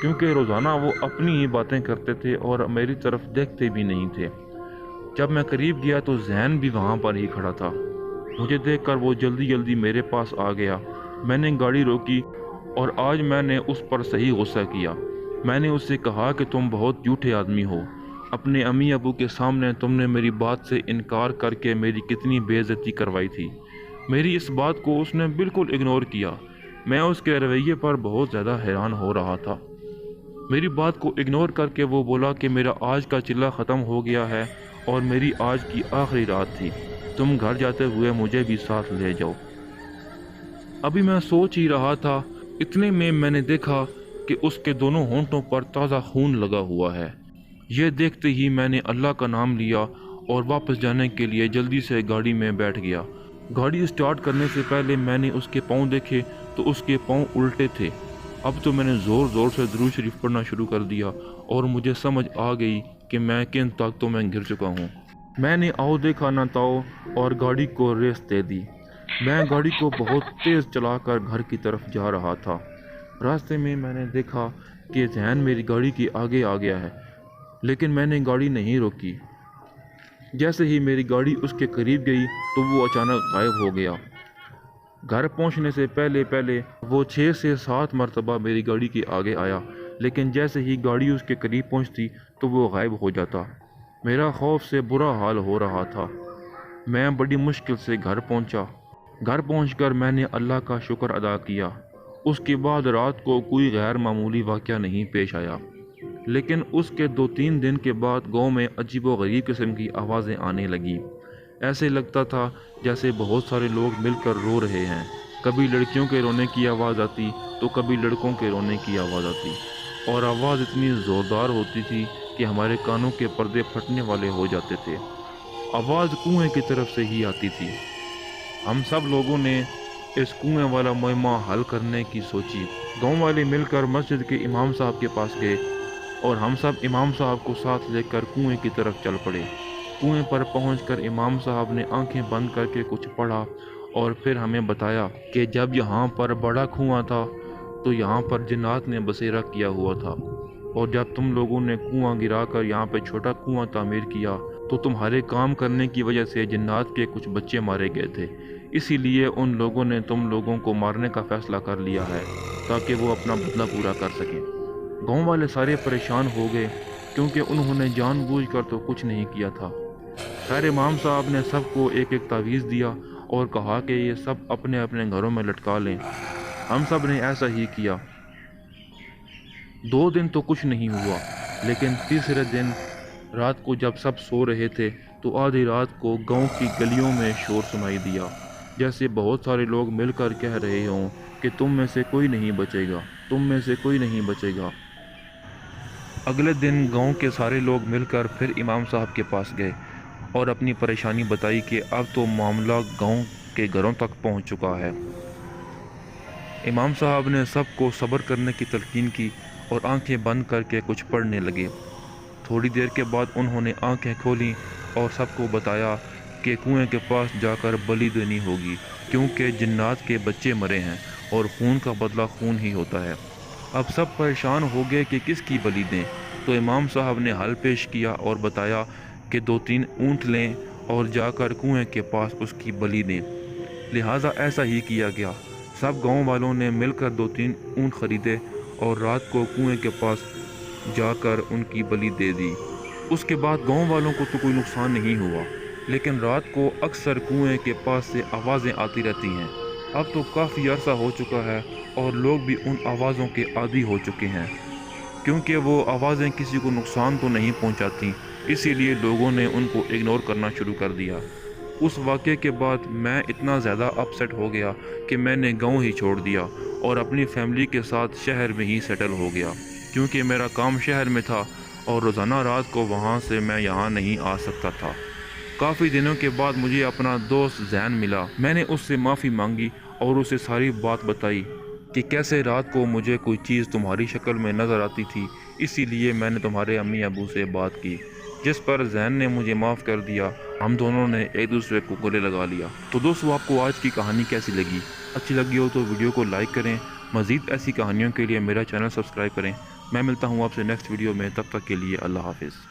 کیونکہ روزانہ وہ اپنی ہی باتیں کرتے تھے اور میری طرف دیکھتے بھی نہیں تھے۔ جب میں قریب گیا تو ذہن بھی وہاں پر ہی کھڑا تھا۔ مجھے دیکھ کر وہ جلدی جلدی میرے پاس آ گیا۔ میں نے گاڑی روکی اور آج میں نے اس پر صحیح غصہ کیا۔ میں نے اس سے کہا کہ تم بہت جھوٹے آدمی ہو۔ اپنے امی ابو کے سامنے تم نے میری بات سے انکار کر کے میری کتنی بے عزتی کروائی تھی۔ میری اس بات کو اس نے بالکل اگنور کیا۔ میں اس کے رویے پر بہت زیادہ حیران ہو رہا تھا۔ میری بات کو اگنور کر کے وہ بولا کہ میرا آج کا چلہ ختم ہو گیا ہے اور میری آج کی آخری رات تھی۔ تم گھر جاتے ہوئے مجھے بھی ساتھ لے جاؤ۔ ابھی میں سوچ ہی رہا تھا، اتنے میں میں نے دیکھا کہ اس کے دونوں ہونٹوں پر تازہ خون لگا ہوا ہے۔ یہ دیکھتے ہی میں نے اللہ کا نام لیا اور واپس جانے کے لیے جلدی سے گاڑی میں بیٹھ گیا۔ گاڑی اسٹارٹ کرنے سے پہلے میں نے اس کے پاؤں دیکھے تو اس کے پاؤں الٹے تھے۔ اب تو میں نے زور زور سے درود شریف پڑھنا شروع کر دیا اور مجھے سمجھ آ گئی کہ میں کن طاقتوں میں گر چکا ہوں۔ میں نے آؤ دیکھا نہ تاؤ اور گاڑی کو ریس دے دی۔ میں گاڑی کو بہت تیز چلا کر گھر کی طرف جا رہا تھا۔ راستے میں میں نے دیکھا کہ ذہن میری گاڑی کے آگے آ گیا ہے، لیکن میں نے گاڑی نہیں روکی۔ جیسے ہی میری گاڑی اس کے قریب گئی تو وہ اچانک غائب ہو گیا۔ گھر پہنچنے سے پہلے وہ 6 سے 7 مرتبہ میری گاڑی کے آگے آیا، لیکن جیسے ہی گاڑی اس کے قریب پہنچتی تو وہ غائب ہو جاتا۔ میرا خوف سے برا حال ہو رہا تھا۔ میں بڑی مشکل سے گھر پہنچا۔ گھر پہنچ کر میں نے اللہ کا شکر ادا کیا۔ اس کے بعد رات کو کوئی غیر معمولی واقعہ نہیں پیش آیا، لیکن اس کے 2-3 دن کے بعد گاؤں میں عجیب و غریب قسم کی آوازیں آنے لگیں۔ ایسے لگتا تھا جیسے بہت سارے لوگ مل کر رو رہے ہیں۔ کبھی لڑکیوں کے رونے کی آواز آتی تو کبھی لڑکوں کے رونے کی آواز آتی، اور آواز اتنی زوردار ہوتی تھی کہ ہمارے کانوں کے پردے پھٹنے والے ہو جاتے تھے۔ آواز کنویں کی طرف سے ہی آتی تھی۔ ہم سب لوگوں نے اس کنویں والا معمہ حل کرنے کی سوچی۔ گاؤں والے مل کر مسجد کے امام صاحب کے پاس گئے اور ہم سب امام صاحب کو ساتھ لے کر کنویں کی طرف چل پڑے۔ کنویں پر پہنچ کر امام صاحب نے آنکھیں بند کر کے کچھ پڑھا اور پھر ہمیں بتایا کہ جب یہاں پر بڑا کنواں تھا تو یہاں پر جنات نے بسیرا کیا ہوا تھا، اور جب تم لوگوں نے کنواں گرا کر یہاں پہ چھوٹا کنواں تعمیر کیا تو تمہارے کام کرنے کی وجہ سے جنات کے کچھ بچے مارے گئے تھے، اسی لیے ان لوگوں نے تم لوگوں کو مارنے کا فیصلہ کر لیا ہے تاکہ وہ اپنا بدلہ پورا کر سکیں۔ گاؤں والے سارے پریشان ہو گئے کیونکہ انہوں نے جان بوجھ کر تو کچھ نہیں کیا تھا۔ خیر امام صاحب نے سب کو ایک ایک تعویذ دیا اور کہا کہ یہ سب اپنے اپنے گھروں میں لٹکا لیں۔ ہم سب نے ایسا ہی کیا۔ 2 دن تو کچھ نہیں ہوا، لیکن تیسرے دن رات کو جب سب سو رہے تھے تو آدھی رات کو گاؤں کی گلیوں میں شور سنائی دیا، جیسے بہت سارے لوگ مل کر کہہ رہے ہوں کہ تم میں سے کوئی نہیں بچے گا، تم میں سے کوئی نہیں بچے گا۔ اگلے دن گاؤں کے سارے لوگ مل کر پھر امام صاحب کے پاس گئے اور اپنی پریشانی بتائی کہ اب تو معاملہ گاؤں کے گھروں تک پہنچ چکا ہے۔ امام صاحب نے سب کو صبر کرنے کی تلقین کی اور آنکھیں بند کر کے کچھ پڑھنے لگے۔ تھوڑی دیر کے بعد انہوں نے آنکھیں کھولیں اور سب کو بتایا کہ کنویں کے پاس جا کر بلی دینی ہوگی، کیونکہ جنات کے بچے مرے ہیں اور خون کا بدلہ خون ہی ہوتا ہے۔ اب سب پریشان ہو گئے کہ کس کی بلی دیں، تو امام صاحب نے حل پیش کیا اور بتایا کہ 2-3 اونٹ لیں اور جا کر کنویں کے پاس اس کی بلی دیں۔ لہٰذا ایسا ہی کیا گیا۔ سب گاؤں والوں نے مل کر 2-3 اونٹ خریدے اور رات کو کنویں کے پاس جا کر ان کی بلی دے دی۔ اس کے بعد گاؤں والوں کو تو کوئی نقصان نہیں ہوا، لیکن رات کو اکثر کنویں کے پاس سے آوازیں آتی رہتی ہیں۔ اب تو کافی عرصہ ہو چکا ہے اور لوگ بھی ان آوازوں کے عادی ہو چکے ہیں، کیونکہ وہ آوازیں کسی کو نقصان تو نہیں پہنچاتی، اسی لیے لوگوں نے ان کو اگنور کرنا شروع کر دیا۔ اس واقعے کے بعد میں اتنا زیادہ اپسیٹ ہو گیا کہ میں نے گاؤں ہی چھوڑ دیا اور اپنی فیملی کے ساتھ شہر میں ہی سیٹل ہو گیا، کیونکہ میرا کام شہر میں تھا اور روزانہ رات کو وہاں سے میں یہاں نہیں آ سکتا تھا۔ کافی دنوں کے بعد مجھے اپنا دوست زین ملا۔ میں نے اس سے معافی مانگی اور اسے ساری بات بتائی کہ کیسے رات کو مجھے کوئی چیز تمہاری شکل میں نظر آتی تھی، اسی لیے میں نے تمہارے امی ابو سے بات کی، جس پر زین نے مجھے معاف کر دیا۔ ہم دونوں نے ایک دوسرے کو گلے لگا لیا۔ تو دوستو، آپ کو آج کی کہانی کیسی لگی؟ اچھی لگی ہو تو ویڈیو کو لائک کریں۔ مزید ایسی کہانیوں کے لیے میرا چینل سبسکرائب کریں۔ میں ملتا ہوں آپ سے نیکسٹ ویڈیو میں، تب تک کے لیے اللہ حافظ۔